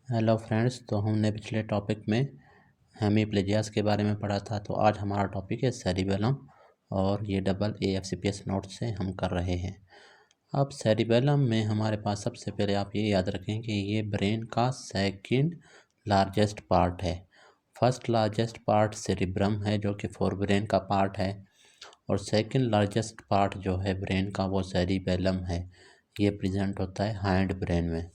Hello friends, तो हमने पिछले टॉपिक में हेमीप्लेजियास के बारे में पढ़ा था। तो आज हमारा टॉपिक है सेरिबेलम और ये डबल AFCPS नोट से हम कर रहे हैं। अब सेरिबेलम में हमारे पास सबसे पहले आप ये याद रखें कि ये ब्रेन का सेकंड लार्जेस्ट पार्ट है। फर्स्ट लार्जेस्ट पार्ट सेरिब्रम है जो कि फोर ब्रेन का पार्ट है, और सेकंड लार्जेस्ट पार्ट जो है ब्रेन का वो सेरिबेलम है। ये प्रेजेंट होता है हाइंड ब्रेन में।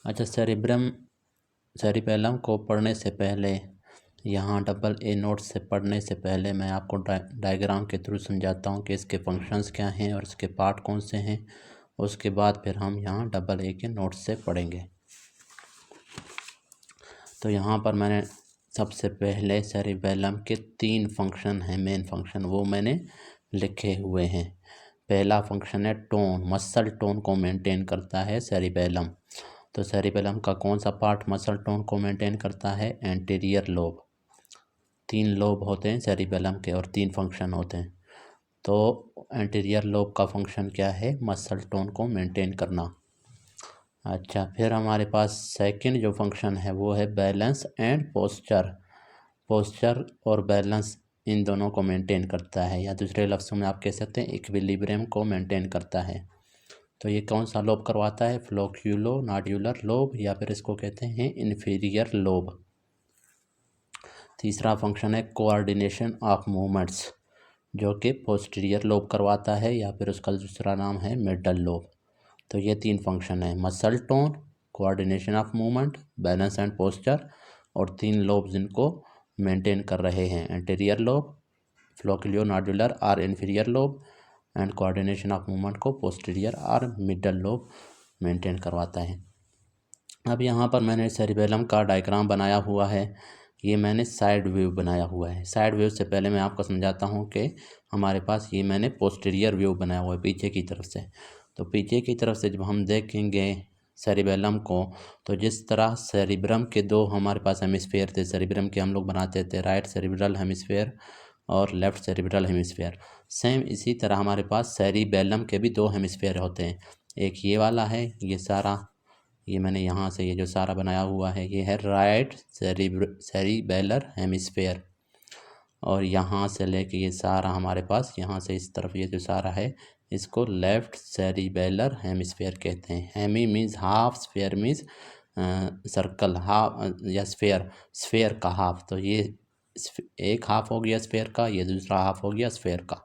अच्छा, सेरिबेलम को पढ़ने से पहले, यहाँ डबल A नोट से पढ़ने से पहले मैं आपको डायग्राम के थ्रू समझाता हूँ कि इसके फंक्शंस क्या हैं और इसके पार्ट कौन से हैं। उसके बाद फिर हम यहाँ डबल A के नोट से पढ़ेंगे। तो यहाँ पर मैंने सबसे पहले सेरिबेलम के 3 फंक्शन हैं, मेन फंक्शन, वो मैंने लिखे हुए हैं। पहला फंक्शन है टोन, मसल टोन को मेंटेन करता है सेरिबेलम। तो सेरिबेलम का कौन सा पार्ट मसल टोन को मेंटेन करता है? Anterior lobe. 3 लोब होते हैं सेरिबेलम के और 3 फंक्शन होते हैं। तो एंटीरियर लोब का फंक्शन क्या है? मसल टोन को मेंटेन करना। अच्छा, फिर हमारे पास सेकंड जो फंक्शन है वो है बैलेंस एंड पोस्चर। पोस्चर और बैलेंस इन दोनों को मेंटेन करता है, या दूसरे लफ्ज़ों में आप कह सकते हैं इक्विलिब्रियम को मेंटेन करता है। तो ये कौन सा लोब करवाता है? फ्लोक्यूलो नॉड्यूलर लोब, या फिर इसको कहते हैं इन्फीरियर लोब। तीसरा फंक्शन है कोऑर्डिनेशन ऑफ मूवमेंट्स, जो कि पोस्टीरियर लोब करवाता है, या फिर उसका दूसरा नाम है मिडल लोब। तो ये 3 फंक्शन है, muscle tone, coordination of movement, balance and posture, और 3 लोब जिनको मेंटेन कर रहे हैं, एंटीरियर लोब, फ्लोक्यूलो नॉड्यूलर और inferior lobe, and coordination of movement को पोस्टीरियर और मिडल लोब मेंटेन करवाता है। अब यहाँ पर मैंने सेरिबेलम का डायग्राम बनाया हुआ है। ये मैंने साइड व्यू बनाया हुआ है। साइड व्यू से पहले मैं आपको समझाता हूँ कि हमारे पास ये मैंने पोस्टीरियर व्यू बनाया हुआ है पीछे की तरफ से। तो पीछे की तरफ से जब हम देखेंगे सेरिबेलम को, तो जिस तरह सेरिब्रम के 2 हमारे पास हेमिस्फेयर थे, सेरिब्रम के हम लोग बनाते थे राइट सेरिब्रल हेमिस्फेयर और लेफ़्ट सेरिब्रल हेमिस्फेयर, सेम इसी तरह हमारे पास सेरिबेलम के भी 2 हेमिस्फेयर होते हैं। एक ये वाला है, ये सारा, ये मैंने यहाँ से ये जो सारा बनाया हुआ है ये है राइट सेरिबेलर हेमिस्फेयर, और यहाँ से लेके ये सारा हमारे पास यहाँ से इस तरफ ये जो सारा है इसको लेफ़्ट सेरिबेलर हेमिस्फेयर कहते हैं। Hemi means half, sphere means circle, half या स्फेयर का हाफ। तो ये एक हाफ हो गया स्फेयर का, ये दूसरा हाफ हो गया स्फेयर का।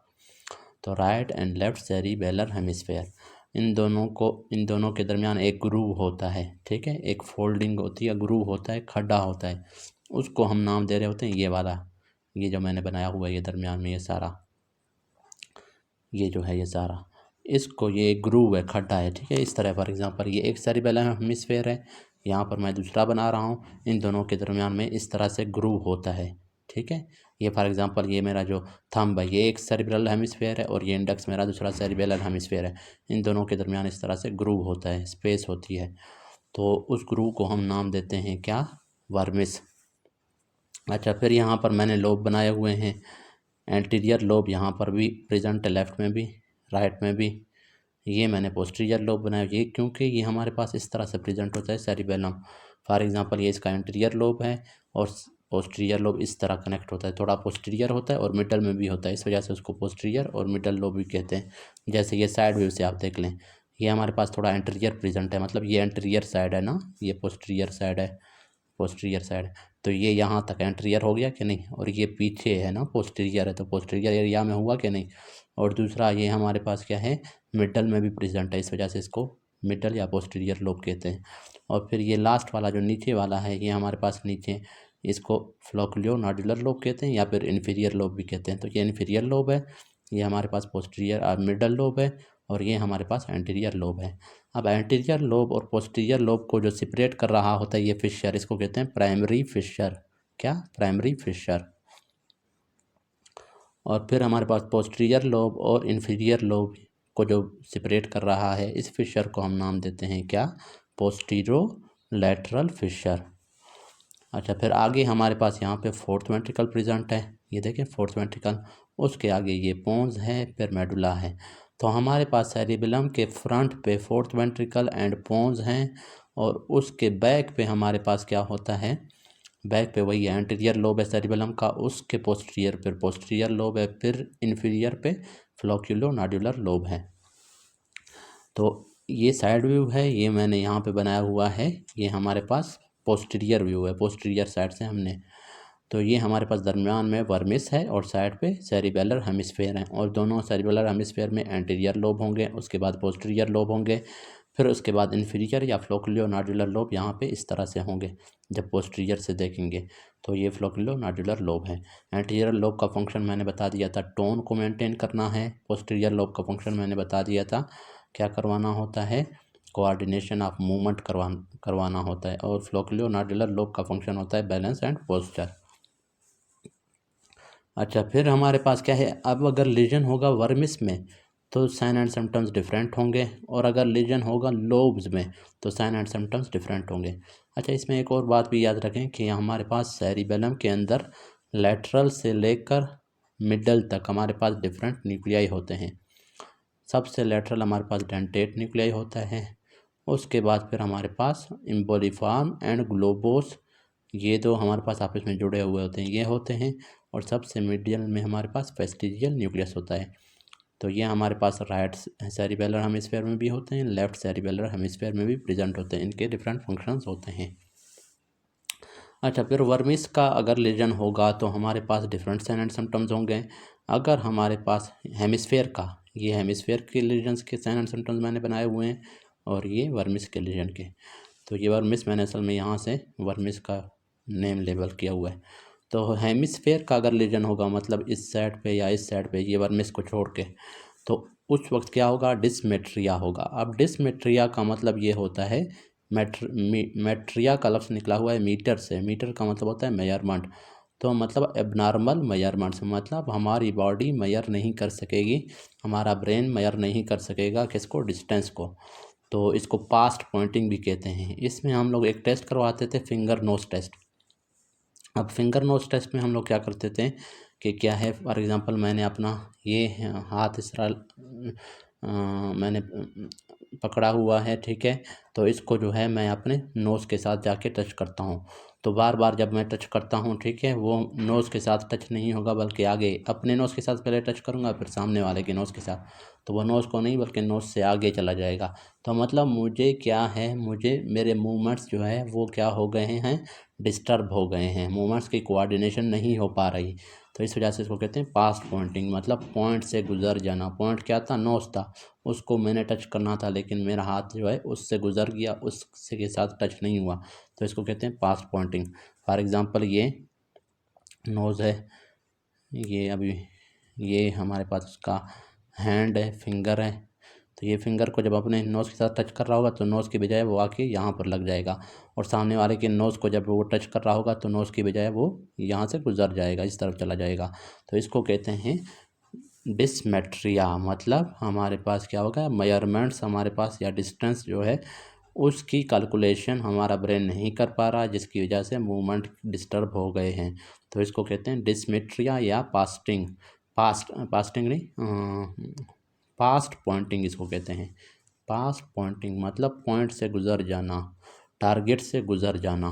तो right and left cerebellar hemisphere, इन दोनों के दरमियान एक ग्रूव होता है, ठीक है, एक फोल्डिंग होती है, ग्रूव होता है, खड्डा होता है, उसको हम नाम दे रहे होते हैं ये वाला, ये जो मैंने बनाया हुआ है ये दरमियान में ये सारा, ये जो है ये सारा, इसको ये ग्रूव है, खड्डा है, ठीक है। इस तरह फॉर एग्जांपल ये एक सेरिबेलम हेमिस्फेयर है, यहाँ पर मैं दूसरा बना रहा हूँ, इन दोनों के दरमियान में इस तरह से ग्रूव होता है, ठीक है। ये फॉर एग्जांपल ये मेरा जो थंब है ये एक सेरिब्रल हेमिस्फेयर है, और ये इंडेक्स मेरा दूसरा सेरिबेलर हेमिस्फेयर है। इन दोनों के दरमियान इस तरह से ग्रूव होता है, स्पेस होती है, तो उस ग्रूव को हम नाम देते हैं क्या? वर्मिस। अच्छा, फिर यहाँ पर मैंने लोब बनाए हुए हैं। एंटीरियर लोब यहाँ पर भी प्रेजेंट है, लेफ्ट में भी राइट में भी। ये मैंने पोस्टीरियर लोब बनाया, ये क्योंकि ये हमारे पास इस तरह से प्रेजेंट होता है सेरिबेलम। फॉर एग्जांपल ये इसका एंटीरियर लोब है, और पोस्टीरियर लोब इस तरह कनेक्ट होता है, थोड़ा पोस्टीरियर होता है और मिडल में भी होता है, इस वजह से उसको पोस्टीरियर और मिडल लोब भी कहते हैं। जैसे ये साइड व्यू से आप देख लें, ये हमारे पास थोड़ा एंटीरियर प्रेजेंट है, मतलब ये एंटीरियर साइड है ना, ये पोस्टीरियर साइड है, पोस्टीरियर साइड। तो ये यहाँ तक एंटीरियर हो गया कि नहीं, और ये पीछे है ना, पोस्टीरियर है, तो पोस्टीरियर एरिया में हुआ कि नहीं। और दूसरा ये हमारे पास क्या है? मिडल में भी प्रेजेंट है, इस वजह से इसको मिडल या पोस्टीरियर लोब कहते हैं। और फिर ये लास्ट वाला जो नीचे वाला है ये हमारे पास नीचे, इसको फ्लोक्यूलो नॉड्यूलर लोब कहते हैं, या फिर इन्फीरियर लोब भी कहते हैं। तो ये इन्फीरियर लोब है, ये हमारे पास पोस्टीरियर और मिडल लोब है, और ये हमारे पास एंटीरियर लोब है। अब एंटीरियर लोब और पोस्टीरियर लोब को जो सेपरेट कर रहा होता है ये फिशर, इसको कहते हैं प्राइमरी फिशर। क्या? Primary fissure. और फिर हमारे पास पोस्टीरियर लोब और इन्फीरियर लोब को जो सेपरेट कर रहा है इस फिशर को हम नाम देते हैं क्या? पोस्टीरो लैटरल फिशर। अच्छा, फिर आगे हमारे पास यहाँ पे फोर्थ वेंट्रिकल प्रेजेंट है, ये देखें फोर्थ वेंट्रिकल, उसके आगे ये पोन्स है, फिर मेडुला है। तो हमारे पास सेरिबेलम के फ्रंट पे फोर्थ वेंट्रिकल एंड पोन्स हैं, और उसके बैक पे हमारे पास क्या होता है, बैक पे वही है एंटीरियर लोब है सेरिबेलम का, उसके पोस्टीरियर पे पोस्टीरियर लोब है, फिर इन्फीरियर पे फ्लोक्यूलो-नॉड्यूलर लोब है। तो ये साइड व्यू है, ये मैंने यहाँ पे बनाया हुआ है, ये हमारे पास पोस्टीरियर व्यू है, पोस्टीरियर साइड से हमने। तो ये हमारे पास दरमियान में वर्मिस है और साइड पे सेरिबेलर हेमिस्फेयर है, और दोनों सेरिबेलर हेमिस्फेयर में एंटीरियर लोब होंगे, उसके बाद पोस्टीरियर लोब होंगे, फिर उसके बाद इन्फीरियर या फ्लोक्यूलो-नॉड्यूलर लोब यहाँ पे इस तरह से होंगे जब पोस्टीरियर से देखेंगे। तो ये फ्लोक्यूलो-नॉड्यूलर लोब है। एंटीरियर लोब का फंक्शन मैंने बता दिया था, टोन को मेंटेन करना है। पोस्टीरियर लोब का फंक्शन मैंने बता दिया था, क्या करवाना होता है, कोऑर्डिनेशन ऑफ मूवमेंट करवाना होता है। और फ्लोक्यूलो-नॉड्यूलर लोब का फंक्शन होता है बैलेंस एंड पोस्चर। अच्छा, फिर हमारे पास क्या है, अब अगर लीजन होगा वर्मिस में तो साइन एंड सिम्टम्स डिफरेंट होंगे, और अगर लीजन होगा लोब्स में तो साइन एंड सिम्टम्स डिफरेंट होंगे। अच्छा, इसमें एक और बात भी याद रखें कि हमारे पास सेरिबेलम के अंदर लेटरल से लेकर मिडल तक हमारे पास डिफरेंट न्यूक्लियाई होते हैं। सबसे लेटरल हमारे पास डेंटेट न्यूक्लियाई होता है, उसके बाद फिर हमारे पास इम्बोलिफॉर्म एंड ग्लोबोस, ये दो हमारे पास आपस में जुड़े हुए होते हैं, ये होते हैं। और सबसे मीडियल में हमारे पास वेस्टिजियल न्यूक्लियस होता है। तो ये हमारे पास राइट सेरिबेलर हेमिस्फीयर में भी होते हैं, लेफ्ट सेरिबेलर हेमिस्फीयर में भी प्रेजेंट होते हैं, इनके डिफरेंट फंक्शंस होते हैं। अच्छा, फिर वर्मिस का अगर लीजन होगा तो हमारे पास डिफरेंट साइन एंड सिम्टम्स होंगे। अगर हमारे पास हेमिस्फीयर का, ये हेमिस्फीयर के लीजन्स के साइन एंड सिम्टम्स मैंने बनाए हुए हैं, और ये वर्मिस के लीजन के। तो ये वर्मिस मैंने असल में यहाँ से वर्मिस का नेम लेबल किया हुआ है। तो हेमिस्फीयर का अगर लीजन होगा, मतलब इस साइड पे या इस साइड पे, ये वर्मिस को छोड़ के, तो उस वक्त क्या होगा, डिसमेट्रिया होगा। अब डिसमेट्रिया का मतलब ये होता है, मेट्रिया का लफ्ज़ निकला हुआ है मीटर से, मीटर का मतलब होता है मेजरमेंट। तो मतलब एबनॉर्मल मेजरमेंट्स, मतलब हमारी बॉडी मेजर नहीं कर सकेगी, हमारा ब्रेन मेजर नहीं कर सकेगा किसको, डिस्टेंस को। तो इसको पास्ट पॉइंटिंग भी कहते हैं। इसमें हम लोग एक टेस्ट करवाते थे, फिंगर नोज टेस्ट। अब फिंगर नोज टेस्ट में हम लोग क्या करते थे कि क्या है, फॉर एग्ज़ाम्पल मैंने अपना ये हाथ इस तरह मैंने पकड़ा हुआ है, ठीक है। तो इसको जो है मैं अपने नोज़ के साथ जाके टच करता हूँ। तो बार बार जब मैं टच करता हूँ, ठीक है, वो नोज़ के साथ टच नहीं होगा, बल्कि आगे अपने नोज़ के साथ पहले टच करूँगा, फिर सामने वाले के नोज़ के साथ। तो वो नोज़ को नहीं बल्कि नोज़ से आगे चला जाएगा। तो मतलब मुझे क्या है, मुझे मेरे मूवमेंट्स जो है वो क्या हो गए हैं, डिस्टर्ब हो गए हैं, मूवमेंट्स की कोऑर्डिनेशन नहीं हो पा रही। तो इस वजह से इसको कहते हैं पास्ट पॉइंटिंग, मतलब पॉइंट से गुजर जाना। पॉइंट क्या था, नोज था, उसको मैंने टच करना था, लेकिन मेरा हाथ जो है उससे गुजर गया, उससे के साथ टच नहीं हुआ। तो इसको कहते हैं पास्ट पॉइंटिंग। फॉर एग्ज़ाम्पल ये नोज़ है, ये अभी ये हमारे पास उसका हैंड है, फिंगर है। तो ये फिंगर को जब अपने नोज़ के साथ टच कर रहा होगा तो नोज़ की बजाय वो आके यहाँ पर लग जाएगा, और सामने वाले के नोज़ को जब वो टच कर रहा होगा तो नोज़ की बजाय वो यहाँ से गुजर जाएगा, इस तरफ चला जाएगा। तो इसको कहते हैं डिसमेट्रिया। मतलब हमारे पास क्या होगा, मेजरमेंट्स हमारे पास या डिस्टेंस जो है उसकी कैलकुलेशन हमारा ब्रेन नहीं कर पा रहा, जिसकी वजह से मूवमेंट डिस्टर्ब हो गए हैं। तो इसको कहते हैं डिसमेट्रिया या पास्टिंग नहीं, पास्ट पॉइंटिंग इसको कहते हैं। पास्ट पॉइंटिंग मतलब पॉइंट से गुजर जाना, टारगेट से गुजर जाना।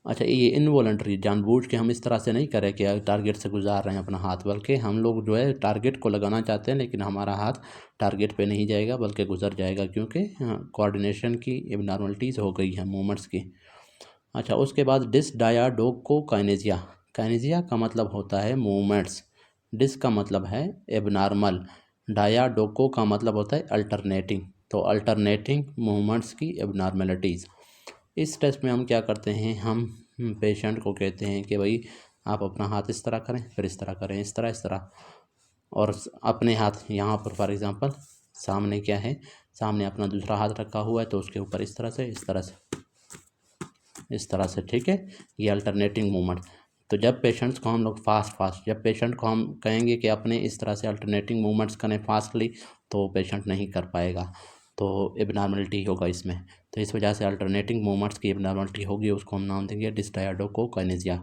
अच्छा, ये इनवॉलंटरी, जानबूझ के हम इस तरह से नहीं करें कि टारगेट से गुजार रहे हैं अपना हाथ, बल्कि हम लोग जो है टारगेट को लगाना चाहते हैं, लेकिन हमारा हाथ टारगेट पे नहीं जाएगा बल्कि गुजर जाएगा, क्योंकि कोऑर्डिनेशन की एबनॉर्मलिटीज़ हो गई है मूवमेंट्स की। अच्छा, उसके बाद डिसडायाडोकोकाइनेजिया। काइनेजिया का मतलब होता है मूवमेंट्स, डिस का मतलब है एबनॉर्मल, डायाडोको का मतलब होता है अल्टरनेटिंग। तो अल्टरनेटिंग मूवमेंट्स की एबनॉर्मलिटीज़। इस टेस्ट में हम क्या करते हैं, हम पेशेंट को कहते हैं कि भाई आप अपना हाथ इस तरह करें, फिर इस तरह करें, इस तरह, और अपने हाथ यहाँ पर फॉर एग्ज़ाम्पल सामने क्या है, सामने अपना दूसरा हाथ रखा हुआ है, तो उसके ऊपर इस तरह से, इस तरह से, ठीक है। ये अल्टरनेटिंग मूवमेंट। तो जब पेशेंट्स को हम लोग जब पेशेंट को हम कहेंगे कि अपने इस तरह से अल्टरनेटिंग मूवमेंट्स करें फास्टली, तो पेशेंट नहीं कर पाएगा, तो एबनॉर्मलिटी होगा इसमें। तो इस वजह से अल्टरनेटिंग मूवमेंट्स की एबनॉर्मलिटी होगी, उसको हम नाम देंगे डिसडायाडोकोकाइनेजिया।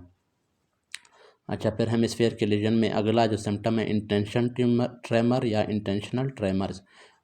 अच्छा, फिर हेमिस्फीयर के लीजन में अगला जो सिम्टम है इंटेंशन ट्रेमर या इंटेंशनल ट्रेमर्स।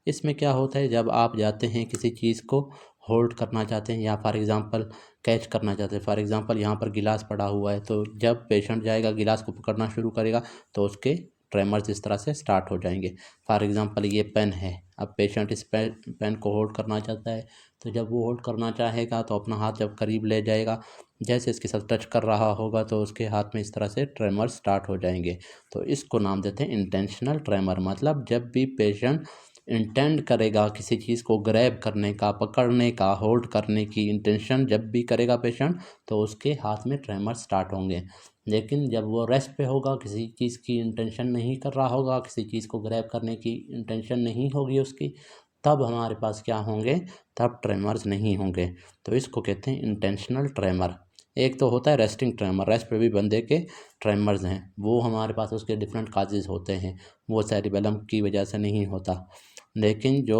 इसमें क्या होता है, जब आप जाते हैं किसी चीज़ को होल्ड करना चाहते हैं या फॉर एग्ज़ाम्पल कैच करना चाहते हैं, फॉर एग्ज़ाम्पल यहाँ पर गिलास पड़ा हुआ है, तो जब पेशेंट जाएगा गिलास को पकड़ना शुरू करेगा तो उसके ट्रेमर्स इस तरह से स्टार्ट हो जाएंगे। फॉर एग्ज़ाम्पल ये पेन है, अब पेशेंट इस पेन को होल्ड करना चाहता है, तो जब वो होल्ड करना चाहेगा तो अपना हाथ जब करीब ले जाएगा, जैसे इसके साथ टच कर रहा होगा तो उसके हाथ में इस तरह से ट्रेमर स्टार्ट हो जाएंगे। तो इसको नाम देते हैं इंटेंशनल ट्रेमर। मतलब जब भी पेशेंट इंटेंड करेगा किसी चीज़ को ग्रैब करने का, पकड़ने का, होल्ड करने की इंटेंशन जब भी करेगा पेशेंट, तो उसके हाथ में ट्रेमर स्टार्ट होंगे। लेकिन जब वो रेस्ट पे होगा, किसी चीज़ की इंटेंशन नहीं कर रहा होगा, किसी चीज़ को ग्रैब करने की इंटेंशन नहीं होगी उसकी, तब हमारे पास क्या होंगे, तब ट्रेमर्स नहीं होंगे। तो इसको कहते हैं इंटेंशनल ट्रेमर। एक तो होता है रेस्टिंग ट्रेमर, रेस्ट पे भी बंदे के ट्रेमर्स हैं, वो हमारे पास उसके डिफरेंट काजेज़ होते हैं, वो सेरिबेलम की वजह से नहीं होता। लेकिन जो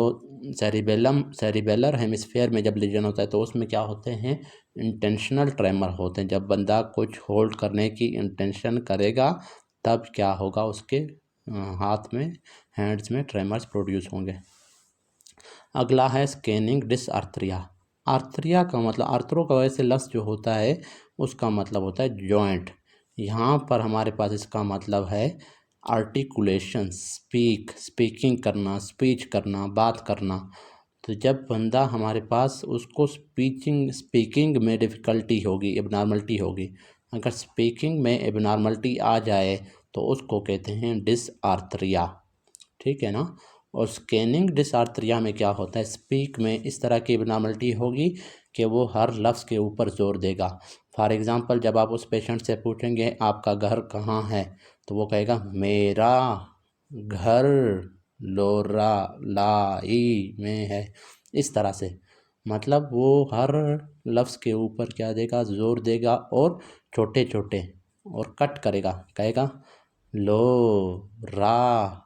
सेरिबेलर हेमिस्फेयर में जब लीजन होता है तो उसमें क्या होते हैं, इंटेंशनल ट्रेमर होते हैं। जब बंदा कुछ होल्ड करने की इंटेंशन करेगा तब क्या होगा, उसके हाथ में, हैंड्स में ट्रेमर्स प्रोड्यूस होंगे। अगला है स्कैनिंग डिसआर्थरिया। आर्थरिया का मतलब, आर्थरो का वैसे लफ्ज़ जो होता है उसका मतलब होता है जॉइंट। यहाँ पर हमारे पास इसका मतलब है आर्टिकुलेशन, स्पीकिंग करना, स्पीच करना, बात करना। तो जब बंदा हमारे पास, उसको स्पीकिंग में डिफ़िकल्टी होगी, एबनॉर्मलिटी होगी, अगर स्पीकिंग में एबनॉर्मलिटी आ जाए तो उसको कहते हैं डिसआर्थरिया, ठीक है ना। और स्कैनिंग डिसआर्थरिया में क्या होता है, स्पीक में इस तरह की एबनॉर्मलिटी होगी कि वो हर लफ्ज़ के ऊपर जोर देगा। फॉर एग्ज़ाम्पल जब आप उस पेशेंट से पूछेंगे आपका घर कहाँ है, तो वो कहेगा मेरा घर लोरालाई में है, इस तरह से। मतलब वो हर लफ्ज़ के ऊपर क्या देगा, जोर देगा, और छोटे छोटे, और कट करेगा, कहेगा लो रा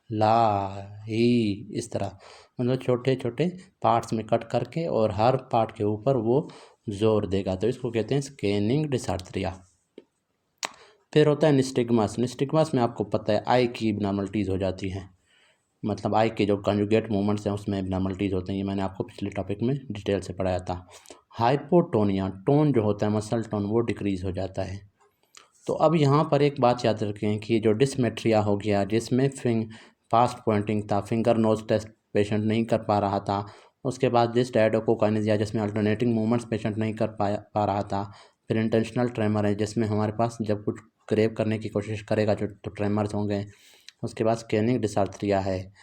ला ही, इस तरह। मतलब छोटे छोटे पार्ट्स में कट करके और हर पार्ट के ऊपर वो जोर देगा, तो इसको कहते हैं स्कैनिंग डिसआर्थरिया। फिर होता है निस्टिग्मस। निस्टिग्मस में आपको पता है आई की एबनॉर्मलिटीज़ हो जाती हैं, मतलब आई के जो कंजुगेट मूवमेंट्स हैं उसमें एबनॉर्मलिटीज़ होते हैं, ये मैंने आपको पिछले टॉपिक में डिटेल से पढ़ाया था। हाइपोटोनिया, टोन जो होता है मसल टोन वो डिक्रीज़ हो जाता है। तो अब यहाँ पर एक बात याद रखें कि जो डिसमेट्रिया हो गया, जिसमें फास्ट पॉइंटिंग था, फिंगर नोज टेस्ट पेशेंट नहीं कर पा रहा था, उसके बाद डिसडायडोकोकाइनेसिया जिसमें अल्टरनेटिंग मूवमेंट्स पेशेंट नहीं कर पा रहा था, फिर इंटेंशनल ट्रेमर है जिसमें हमारे पास जब कुछ ग्रेब करने की कोशिश करेगा जो तो ट्रेमर्स होंगे, उसके बाद स्कैनिंग डिसआर्थरिया है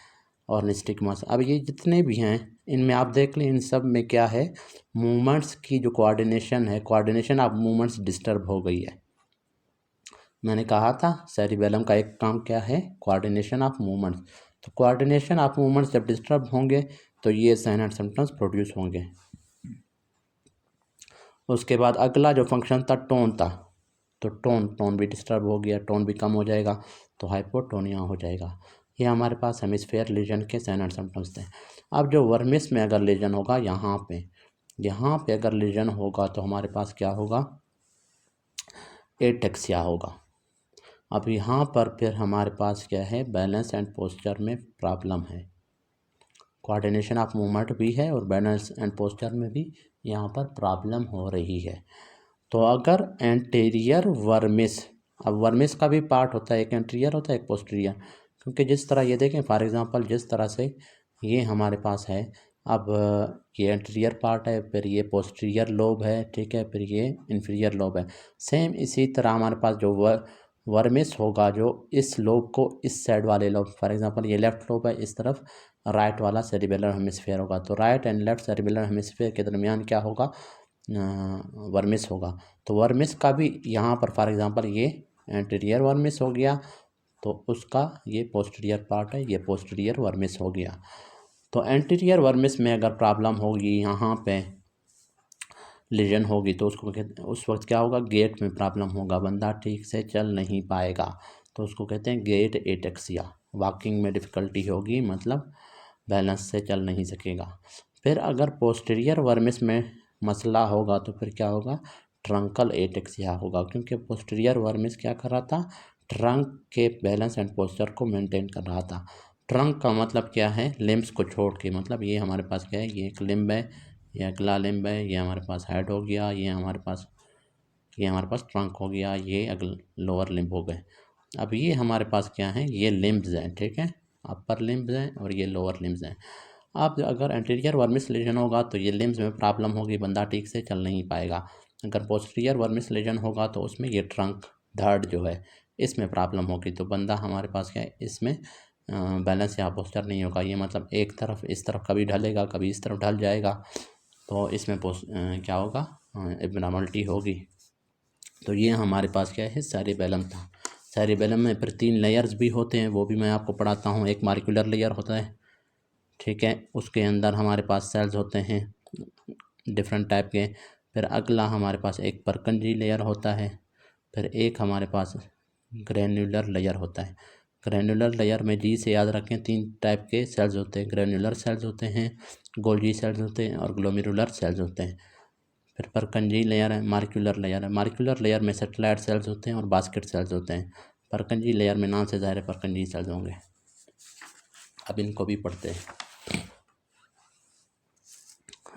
और निस्टिग्मस। अब ये जितने भी हैं इनमें आप देख लें, इन सब में क्या है, मूवमेंट्स की जो कोऑर्डिनेशन है, कोऑर्डिनेशन ऑफ मूवमेंट्स डिस्टर्ब हो गई है। मैंने कहा था सेरिबेलम का एक काम क्या है, कोऑर्डिनेशन ऑफ मूवमेंट्स। तो कोऑर्डिनेशन ऑफ मूवमेंट्स जब डिस्टर्ब होंगे तो ये साइन एंड सिम्टम्स प्रोड्यूस होंगे। उसके बाद अगला जो फंक्शन था टोन था, तो टोन भी डिस्टर्ब हो गया, टोन भी कम हो जाएगा, तो हाइपोटोनिया हो जाएगा। ये हमारे पास हेमिस्फेयर लीजन के साइन एंड सिम्टम्स थे। अब जो वर्मिस में अगर लीजन होगा, यहाँ पे अगर लीजन होगा तो हमारे पास क्या होगा, एटेक्सिया होगा। अब यहाँ पर फिर हमारे पास क्या है, बैलेंस एंड पोस्चर में प्रॉब्लम है, कोऑर्डिनेशन ऑफ मूवमेंट भी है और बैलेंस एंड पोस्चर में भी यहाँ पर प्रॉब्लम हो रही है। तो अगर एंटीरियर वर्मिस, अब वर्मिस का भी पार्ट होता है, एक एंटीरियर होता है एक पोस्टीरियर, क्योंकि जिस तरह ये देखें फॉर एग्जांपल जिस तरह से ये हमारे पास है, अब ये एंटीरियर पार्ट है, फिर ये पोस्टीरियर लोब है, ठीक है, फिर ये इन्फीरियर लोब है। सेम इसी तरह हमारे पास जो वर्मिस होगा, जो इस लोब को इस साइड वाले लोब, फॉर एग्जांपल ये लेफ्ट लोब है, इस तरफ राइट वाला सेरिबेलर हेमिस्फीयर होगा, तो right and left cerebellar hemisphere के दरमियान क्या होगा, वर्मिस होगा। तो वर्मिस का भी यहाँ पर फॉर एग्जांपल ये एंटीरियर वर्मिस हो गया, तो उसका ये पोस्टीरियर पार्ट है, ये पोस्टीरियर वर्मिस हो गया। तो एंटीरियर वर्मिस में अगर प्रॉब्लम होगी, यहाँ पे लीजन होगी, तो उसको उस वक्त क्या होगा, गेट में प्रॉब्लम होगा, बंदा ठीक से चल नहीं पाएगा, तो उसको कहते हैं गेट एटेक्सिया। वॉकिंग में डिफ़िकल्टी होगी, मतलब बैलेंस से चल नहीं सकेगा। फिर अगर पोस्टीरियर वर्मिस में मसला होगा तो फिर क्या होगा, ट्रंकल एटेक्सिया होगा, क्योंकि पोस्टीरियर वर्मिस क्या कर रहा था, ट्रंक के बैलेंस एंड पोस्चर को मेंटेन कर रहा था। ट्रंक का मतलब क्या है, लिम्ब्स को छोड़ के, मतलब ये हमारे पास क्या है, ये एक लिम्ब है, ये अगला लिम्ब है, ये हमारे पास हेड हो गया, ये हमारे पास ट्रंक हो गया, ये लोअर लिम्ब हो गए। अब ये हमारे पास क्या है, ये लिम्ब्स हैं, ठीक है, अपर लिम्ब्स हैं और ये लोअर लिम्ब्स हैं। अब अगर एंटीरियर वर्मिस लीजन होगा तो ये लिम्ब्स में प्रॉब्लम होगी, बंदा ठीक से चल नहीं पाएगा। अगर पोस्टीरियर वर्मिस लीजन होगा तो उसमें ये ट्रंक धड़ जो है इसमें प्रॉब्लम होगी, तो बंदा हमारे पास क्या है, इसमें बैलेंस या पोस्चर नहीं होगा। ये मतलब एक तरफ इस तरफ कभी ढलेगा, कभी इस तरफ ढल जाएगा, तो इसमें क्या होगा, एब्नॉर्मलिटी होगी। तो ये हमारे पास क्या है, सेरिबेलम था। सेरिबेलम में फिर 3 लेयर्स भी होते हैं, वो भी मैं आपको पढ़ाता हूँ। एक मार्कुलर लेयर होता है, ठीक है, उसके अंदर हमारे पास सेल्स होते हैं डिफरेंट टाइप के। फिर अगला हमारे पास एक परकंजी लेयर होता है, फिर एक हमारे पास ग्रेन्युलर लेयर होता है। ग्रेन्युलर लेयर में जी से याद रखें 3 टाइप के सेल्स होते हैं, ग्रेन्युलर सेल्स होते हैं, गोल्जी सेल्स होते हैं और ग्लोमेरुलर सेल्स होते हैं। फिर परकंजी लेयर है, मार्कुलर लेयर है। मार्कुलर लेयर में सेटेलाइट सेल्स होते हैं और बास्केट सेल्स होते हैं। परकंजी लेयर में नाम से ज़ाहिर है परकंजी सेल्स होंगे। अब इनको भी पढ़ते हैं।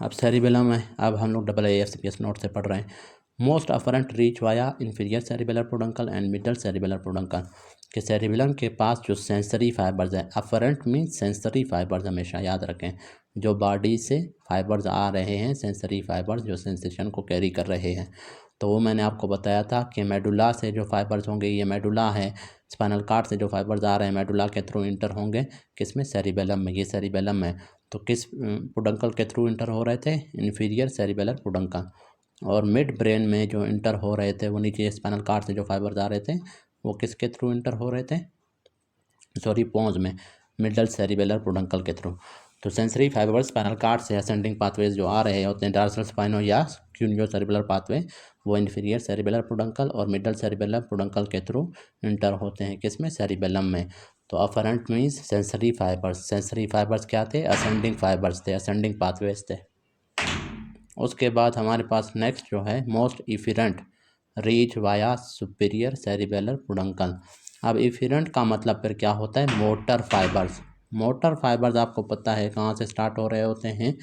अब सेरिबेलम है, अब हम लोग AAFCPS नोट से पढ़ रहे हैं। Most afferent reach via inferior cerebellar peduncle and middle cerebellar peduncle. कि सेरिबेलम के पास जो सेंसरी फाइबर्स है, अफरेंट मीन्स सेंसरी फाइबर्स, हमेशा याद रखें, जो बॉडी से फाइबर्स आ रहे हैं, सेंसरी फाइबर्स जो सेंसेशन को कैरी कर रहे हैं। तो वो मैंने आपको बताया था कि मेडुला से जो फाइबर्स होंगे, ये मेडुला है, स्पाइनल कार्ड से जो फाइबर्स आ रहे हैं मेडुला के थ्रू इंटर होंगे किसमें, सेरिबेलम में। ये सेरिबेलम है, तो किस पोडंकल के थ्रू इंटर हो रहे थे, इन्फीरियर सेरिबेलर पोडंकल। और मिड ब्रेन में जो इंटर हो रहे थे, वो नीचे स्पाइनल कार्ड से जो फाइबर्स आ रहे थे वो किसके थ्रू इंटर हो रहे थे, सॉरी पोंज में, मिडल सेरिबेलर पोडंकल के थ्रू। तो सेंसरी फाइबर्स स्पाइनल कार्ड से असेंडिंग पाथवेज जो आ रहे होते हैं, डॉर्सल स्पाइनो या क्यूनियो सेरिबेलर पाथवे, वो इन्फीरियर सेरिबेलर पोडंकल और मिडल सेरिबेलर पोडंकल के थ्रू इंटर होते हैं किसमें, सेरिबेलम में। तो afferent means sensory fibres. Sensory fibres क्या थे, असेंडिंग फाइबर्स थे, असेंडिंग पाथवेज थे। उसके बाद हमारे पास नेक्स्ट जो है most efferent reach via superior cerebellar peduncle. अब इफिरेंट का मतलब फिर क्या होता है, मोटर फाइबर्स। मोटर फाइबर्स आपको पता है कहाँ से स्टार्ट हो रहे होते हैं,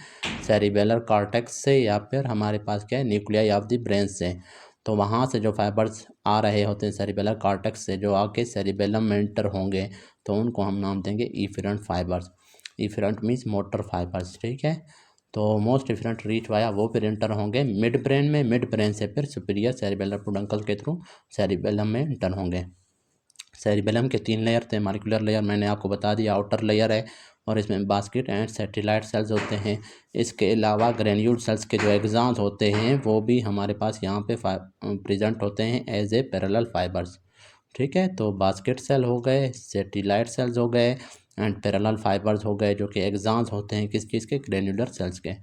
सेरिबेलर कॉर्टेक्स से या फिर हमारे पास क्या है, न्यूक्लियाई ऑफ द ब्रेन से। तो वहाँ से जो फाइबर्स आ रहे होते हैं सेरिबेलर कॉर्टेक्स से, जो आके सेरिबेलम में एंटर होंगे, तो उनको हम नाम देंगे इफिरेंट फाइबर्स। इफिरेंट मीन्स मोटर फाइबर्स, ठीक है। तो मोस्ट डिफरेंट रीच वाया वो फिर इंटर होंगे मिड ब्रेन में, मिड ब्रेन से फिर सुपीरियर सेरिबेलर पोडंकल के थ्रू सेरिबेलम में इंटर होंगे। सेरिबेलम के 3 लेयर थे, मार्कुलर लेयर मैंने आपको बता दिया, आउटर लेयर है और इसमें बास्केट एंड सैटेलाइट सेल्स होते हैं। इसके अलावा ग्रेन्यूल सेल्स के जो एग्जाम्स होते हैं वो भी हमारे पास यहाँ पे प्रेजेंट होते हैं एज ए पैरेलल फाइबर्स, ठीक है। तो बास्केट सेल हो गए, सैटेलाइट सेल्स हो गए एंड पैरेलल फाइबर्स हो गए, जो कि एग्जाम्स होते हैं किस चीज़ के, ग्रेन्युलर सेल्स के।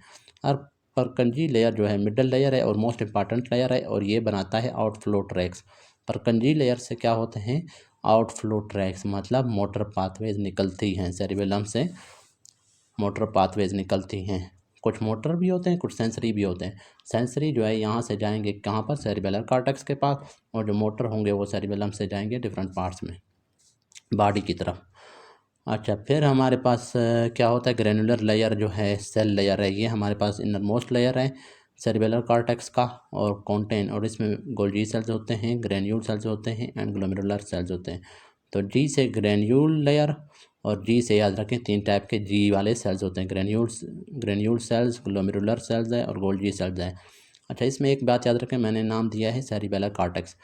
और परकंजी लेयर जो है मिडल लेयर है और मोस्ट इंपॉर्टेंट लेयर है, और ये बनाता है आउटफ्लो ट्रैक्स। परकंजी लेयर से क्या होते हैं, आउटफ्लो ट्रैक्स, मतलब मोटर पाथवेज निकलती हैं सेरिबेलम से, मोटर पाथवेज निकलती हैं। कुछ मोटर भी होते हैं, कुछ सेंसरी भी होते हैं। सेंसरी जो है यहाँ से जाएंगे कहाँ पर, सेरिबेलर कॉर्टेक्स के पास, और जो मोटर होंगे वो सेरिबेलम से जाएंगे डिफरेंट पार्ट्स में बॉडी की तरफ। अच्छा, फिर हमारे पास क्या होता है, ग्रेनुलर लेयर जो है, सेल लेयर है, ये हमारे पास इनर मोस्ट लेयर है सेरिबेलर कॉर्टेक्स का और कॉन्टेन, और इसमें गोल्जी सेल्स होते हैं, ग्रेन्यूल सेल्स होते हैं एंड ग्लोमेरुलर सेल्स होते हैं। तो जी से ग्रेन्यूल लेयर, और जी से याद रखें 3 टाइप के जी वाले सेल्स होते हैं, ग्रेन्यूल सेल्स, ग्लोमेरुलर सेल्स है और गोल्जी सेल्स है। अच्छा, इसमें एक बात याद रखें, मैंने नाम दिया है सेरिबेलर कॉर्टेक्स।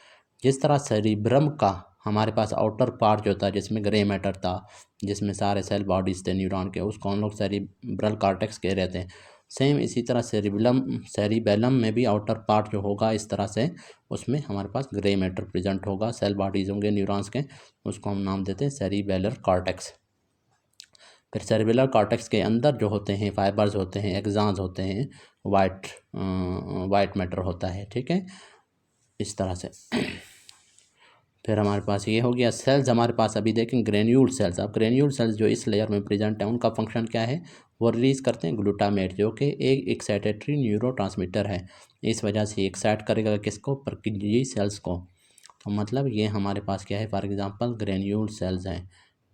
जिस तरह सेरिब्रम का हमारे पास आउटर पार्ट जो था जिसमें ग्रे मैटर था, जिसमें सारे सेल बॉडीज थे न्यूरॉन के, उसको हम लोग सेरिब्रल कॉर्टेक्स कह रहे थे। सेम इसी तरह सेरिबेलम में भी आउटर पार्ट जो होगा इस तरह से, उसमें हमारे पास ग्रे मैटर प्रेजेंट होगा, सेल बॉडीज होंगे न्यूरॉन्स के, उसको हम नाम देते हैं सेरिबेलर कॉर्टेक्स। फिर सेरिबेलर कॉर्टेक्स के अंदर जो होते हैं फाइबर्स होते हैं, एक्सान्स होते हैं, वाइट मैटर होता है, ठीक है, इस तरह से। फिर हमारे पास ये हो गया सेल्स। हमारे पास अभी देखें ग्रेन्यूल सेल्स। अब ग्रेन्यूल सेल्स जो इस लेयर में प्रेजेंट है उनका फंक्शन क्या है, वो रिलीज करते हैं ग्लूटामेट, जो कि एक एक्साइटेटरी न्यूरोट्रांसमीटर है। इस वजह से एक्साइट करेगा किसको, परकिंजी सेल्स को। तो मतलब ये हमारे पास क्या है, फॉर एग्जांपल ग्रेन्यूल सेल्स हैं,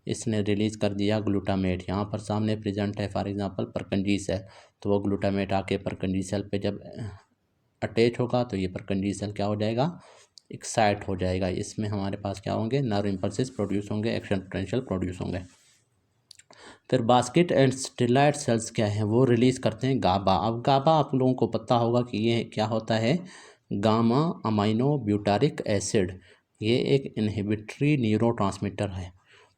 इसने रिलीज़ कर दिया ग्लूटामेट। यहाँ पर सामने प्रेजेंट है फॉर एग्जांपल परकंजी सेल, तो वो ग्लूटामेट आके परकंजी सेल पे जब अटैच होगा तो ये परकंजी सेल क्या हो जाएगा, एक्साइट हो जाएगा। इसमें हमारे पास क्या होंगे, नर्व इम्पल्सेस प्रोड्यूस होंगे, एक्शन पोटेंशियल प्रोड्यूस होंगे। फिर बास्केट एंड स्टेरॉयड सेल्स क्या है, वो रिलीज़ करते हैं गाबा। अब गाबा आप लोगों को पता होगा कि ये क्या होता है, गामा अमाइनो ब्यूटारिक एसिड। ये एक इनहिबिटरी न्यूरोट्रांसमीटर है।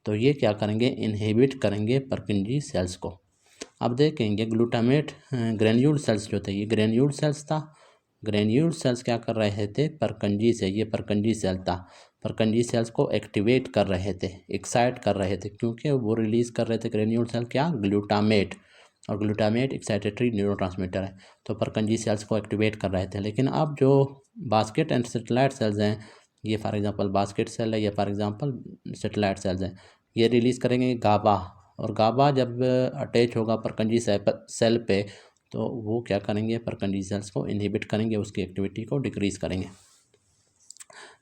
तो ये क्या करेंगे, इनहिबिट करेंगे परकिंजी सेल्स को। अब देखेंगे ग्लूटामेट ग्रेन्यूल सेल्स जो थे, ये ग्रेन्यूल सेल्स था। ग्रेन्यूल सेल्स क्या कर रहे थे, परकंजी से, ये परकंजी सेल था, परकंजी सेल्स को एक्टिवेट कर रहे थे, एक्साइट कर रहे थे, क्योंकि वो रिलीज़ कर रहे थे ग्रेन्यूल सेल क्या, ग्लूटामेट। और ग्लूटामेट एक्साइटेटरी न्यूरोट्रांसमीटर है, तो परकंजी सेल्स को एक्टिवेट कर रहे थे। लेकिन अब जो बास्केट एंड सेटेलाइट सेल्स हैं, ये फॉर एग्जांपल बास्केट सेल है, या फॉर एग्जांपल सेटेलाइट सेल्स हैं, ये रिलीज़ करेंगे गाबा। और गाबा जब अटैच होगा परकंजी सेल पे, तो वो क्या करेंगे, परकंजी सेल्स को इनहिबिट करेंगे, उसकी एक्टिविटी को डिक्रीज़ करेंगे।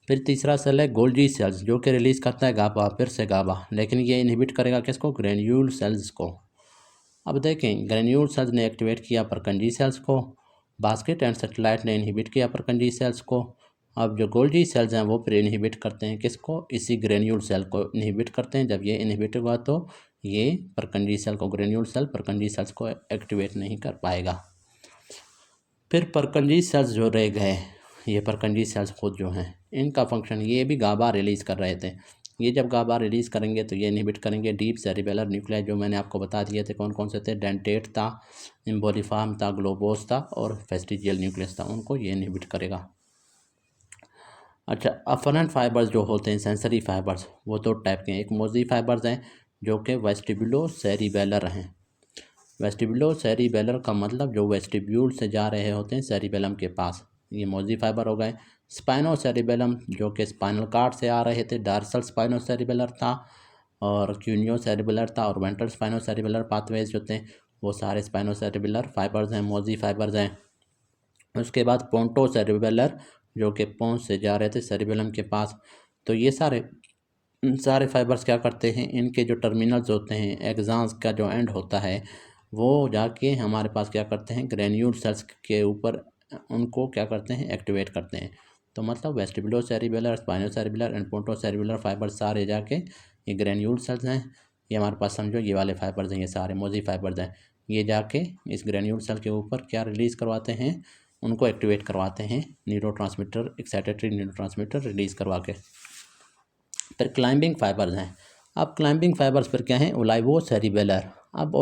फिर तीसरा सेल है गोल्जी सेल्स, जो कि रिलीज़ करता है गाबा, फिर से गाबा, लेकिन ये इनहिबिट करेगा किसको, ग्रेन्यूल सेल्स को। अब देखें, ग्रेन्यूल सेल्स ने एक्टिवेट किया परकंजी सेल्स को, बास्केट एंड सेटेलाइट ने इनहिबिट किया परकंजी सेल्स को। अब जो गोल्जी सेल्स हैं वो फिर इनहिबिट करते हैं किसको, इसी ग्रेन्यूल सेल को इनहिबिट करते हैं। जब ये इनहिबिट हुआ तो ये परकंजी सेल को, ग्रेन्यूल सेल परकंजी सेल्स को एक्टिवेट नहीं कर पाएगा। फिर परकंजी सेल्स जो रह गए, ये परकंजी सेल्स खुद जो हैं, इनका फंक्शन, ये भी गाबा रिलीज़ कर रहे थे। ये जब गाबा रिलीज़ करेंगे तो ये इनहिबिट करेंगे डीप सेरिबेलर न्यूक्लियाई, जो मैंने आपको बता दिए थे कौन कौन से थे, डेंटेट था, इम्बोलिफार्म था, ग्लोबोस था और फेस्टिजियल न्यूक्लियस था, उनको ये इनहिबिट करेगा। अच्छा, अफरेंट फाइबर्स जो होते हैं, सेंसरी फाइबर्स, वो दो टाइप के हैं। एक मोजी फाइबर्स हैं जो कि वेस्टिबुलो सेरिबेलर हैं। वेस्टिबुलो सेरिबेलर का मतलब जो वेस्टिब्यूल से जा रहे होते हैं सेरिबेलम के पास, ये मोजी फाइबर हो गए। स्पाइनो सेरिबेलम जो कि स्पाइनल कार्ड से आ रहे थे, डार्सल स्पाइनो सेरिबेलर था और क्यूनियो सेरिबेलर था, और वेंट्रल स्पाइनो सेरिबेलर पाथवेज जो थे वो सारे स्पाइनो सेरिबेलर फाइबर्स हैं, मोजी फाइबर्स हैं। उसके बाद पोंटो सेरिबेलर जो कि पोंस से जा रहे थे सेरिबेलम के पास। तो ये सारे फाइबर्स क्या करते हैं, इनके जो टर्मिनल्स होते हैं, एग्जांस का जो एंड होता है, वो जाके हमारे पास क्या करते हैं, ग्रेन्यूल सेल्स के ऊपर उनको क्या करते हैं, एक्टिवेट करते हैं। तो मतलब vestibulo cerebellar, spino cerebellar and ponto cerebellar fibre सारे जाके ये ग्रेन्यूल सेल्स हैं, ये हमारे पास समझो ये वाले फाइबर्स हैं, ये सारे मोजी फाइबर्स हैं, ये जाके इस ग्रेन्यूल सेल के ऊपर क्या रिलीज़ करवाते हैं, उनको एक्टिवेट करवाते हैं, न्यूरोट्रांसमीटर, एक्साइटेटरी न्यूरोट्रांसमीटर रिलीज़ करवा के। फिर क्लाइंबिंग फाइबर्स हैं। अब क्लाइंबिंग फाइबर्स फिर क्या हैं, ओलाइवो सेरिबेलर। अब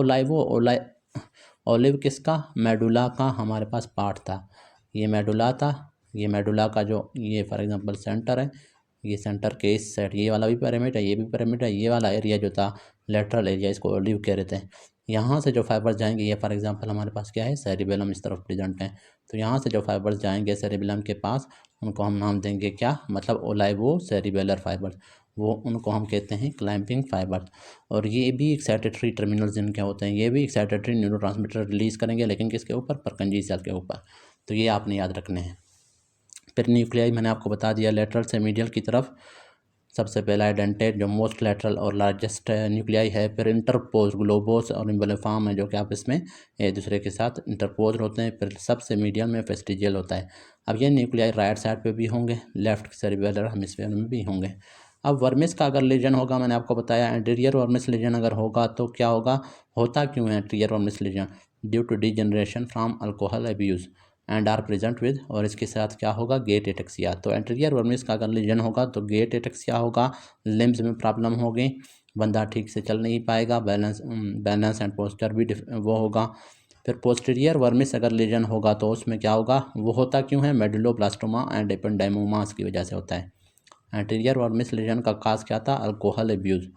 ओलिव किसका, मेडुला का हमारे पास पार्ट था, ये मेडुला था, ये मेडुला का जो ये फॉर एग्जांपल सेंटर है, ये सेंटर के इस साइड ये वाला भी पिरामिड है, ये भी पिरामिड है, ये वाला एरिया जो था लेटरल एरिया, इसको ओलिव कह रहे थे। यहाँ से जो फाइबर्स जाएंगे, ये फॉर एग्जांपल हमारे पास क्या है, सेरिबेलम इस तरफ प्रेजेंट है, तो यहाँ से जो फाइबर्स जाएंगे सेरिबेलम के पास, उनको हम नाम देंगे क्या, मतलब ओलाइवो सेरिबेलर फाइबर्स, वो उनको हम कहते हैं क्लाइंबिंग फाइबर्स। और ये भी एक्साइटेटरी टर्मिनल जिनके होते हैं, ये भी एक्साइटेटरी न्यूरोट्रांसमीटर रिलीज़ करेंगे, लेकिन किसके ऊपर, परकंजी सेल के ऊपर। तो ये आपने याद रखने हैं। फिर न्यूक्लियाई मैंने आपको बता दिया, लेटरल से मीडियल की तरफ सबसे पहला है डेंटेट जो मोस्ट लेटरल और लार्जेस्ट न्यूक्लियाई है। फिर इंटरपोज, ग्लोबोस और इम्बोलिफॉर्म है जो कि आपस में एक दूसरे के साथ इंटरपोज होते हैं। फिर सबसे मीडियल में फेस्टिजियल होता है। अब ये न्यूक्लियाई राइट साइड पे भी होंगे, लेफ्ट सेरिबेलर हेमिस्फीयर में भी होंगे। अब वर्मिस का अगर लीजन होगा, मैंने आपको बताया एंटीरियर वर्मिस लीजन अगर होगा तो क्या होगा, होता क्यों है anterior vermis lesion, due to degeneration from alcohol abuse and are present with, और इसके साथ क्या होगा, गेट एटेक्सिया। तो एंटीरियर वर्मिस का अगर लीजन होगा तो गेट एटेक्सिया होगा, लिम्स में प्रॉब्लम होगी, बंदा ठीक से चल नहीं पाएगा, बैलेंस एंड पोस्चर भी वो होगा। फिर पोस्टीरियर वर्मिस अगर लीजन होगा तो उसमें क्या होगा, वो होता क्यों है, मेडुलोब्लास्टोमा एंड एपेंडाइमोमास की वजह से होता है। एंटीरियर वर्मिस लीजन का काज क्या था, अल्कोहल अब्यूज़,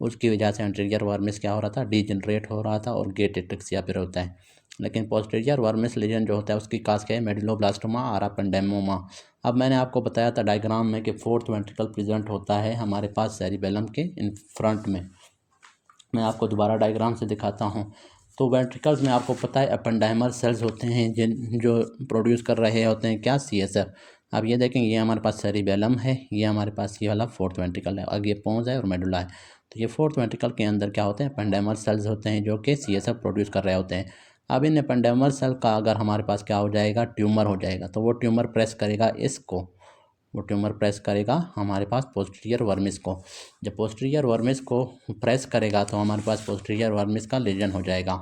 उसकी वजह से एंटीरियर वर्मिस क्या हो रहा था, डीजनरेट हो रहा था और गेट एटेक्सिया फिर होता है। लेकिन पोस्टीरियर वर्मिस लीजन जो होता है उसकी काज क्या है, मेडुलोब्लास्टोमा और एपेंडाइमोमा। अब मैंने आपको बताया था डायग्राम में कि फोर्थ वेंट्रिकल प्रेजेंट होता है हमारे पास सेरिबेलम के इन फ्रंट में। मैं आपको दोबारा डायग्राम से दिखाता हूँ। तो वेंट्रिकल्स में आपको पता है एपेंडाइमल सेल्स होते हैं जो प्रोड्यूस कर रहे होते हैं क्या, CSF। अब ये देखें, ये हमारे पास सेरिबेलम है, ये हमारे पास ये वाला फोर्थ वेंट्रिकल है, आगे पोंस है और मेडुला है। तो ये फोर्थ वेंट्रिकल के अंदर क्या होते हैं, एपेंडाइमल सेल्स होते हैं जो कि CSF प्रोड्यूस कर रहे होते हैं। अब इन एपेंडाइमल सेल का अगर हमारे पास क्या हो जाएगा, ट्यूमर हो जाएगा, तो वो ट्यूमर प्रेस करेगा इसको, वो ट्यूमर प्रेस करेगा हमारे पास पोस्टीरियर वर्मिस को। जब पोस्टीरियर वर्मिस को प्रेस करेगा तो हमारे पास पोस्टीरियर वर्मिस का लीजन हो जाएगा।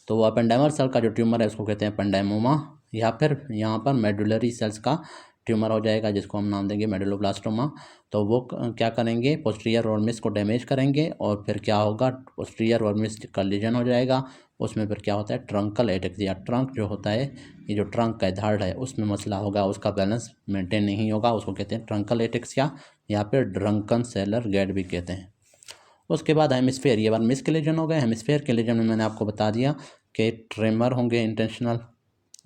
तो वो एपेंडाइमल सेल का जो ट्यूमर है उसको कहते हैं एपेंडाइमोमा, या फिर यहाँ पर मेडुलरी सेल्स का ट्यूमर हो जाएगा जिसको हम नाम देंगे मेडुलोब्लास्टोमा। तो वो क्या करेंगे, पोस्टीरियर वर्मिस को डैमेज करेंगे और फिर क्या होगा, पोस्टीरियर वर्मिस का लीजन हो जाएगा। उसमें फिर क्या होता है, ट्रंकल एटेक्सिया, ट्रंक जो होता है, ये जो ट्रंक का धड़ है उसमें मसला होगा, उसका बैलेंस मेंटेन नहीं होगा, उसको कहते हैं ट्रंकल एटेक्सिया या फिर ड्रंकन सेलर गैड भी कहते हैं। उसके बाद हेमिस्फेयर, ये वर्मिस के लीजन हो गए। हेमिस्फेयर के लीजन में मैंने आपको बता दिया कि ट्रेमर होंगे इंटेंशनल,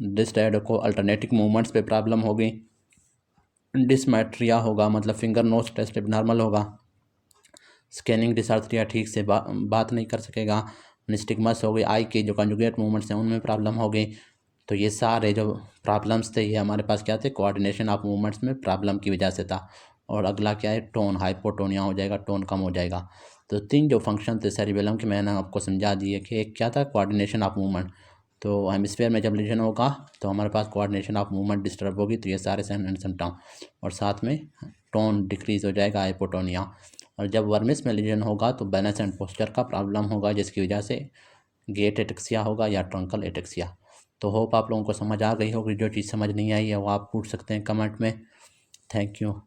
डिस्टाइड को अल्टरनेटिव मूवमेंट्स पे प्रॉब्लम होगी, डिसमेट्रिया होगा मतलब फिंगर नोज टेस्ट एबनॉर्मल होगा, स्कैनिंग डिसआर्थरिया ठीक से बात नहीं कर सकेगा, निस्टिग्मस हो गई, आई के जो कंजुगेट मूवमेंट्स हैं उनमें प्रॉब्लम हो गई। तो ये सारे जो प्रॉब्लम्स थे ये हमारे पास क्या थे, कोऑर्डिनेशन ऑफ मूवमेंट्स में प्रॉब्लम की वजह से था। और अगला क्या है, टोन, हाइपोटोनिया हो जाएगा, टोन कम हो जाएगा। तो 3 जो फंक्शन थे सेरिबेलम के मैंने आपको समझा दिए कि एक क्या था, कोऑर्डिनेशन ऑफ मूवमेंट। तो हेमिस्फेयर में जब लीजन होगा तो हमारे पास कोऑर्डिनेशन ऑफ मूवमेंट डिस्टर्ब होगी, तो ये सारे साइन एंड सिम्टम, और साथ में टोन डिक्रीज हो जाएगा, हाइपोटोनिया। और जब वर्मिस में लीजन होगा तो बैलेंस एंड पोस्चर का प्रॉब्लम होगा जिसकी वजह से गेट एटेक्सिया होगा या ट्रंकल एटेक्सिया। तो होप आप लोगों को समझ आ गई होगी। जो चीज़ समझ नहीं आई है वो आप पूछ सकते हैं कमेंट में। Thank you.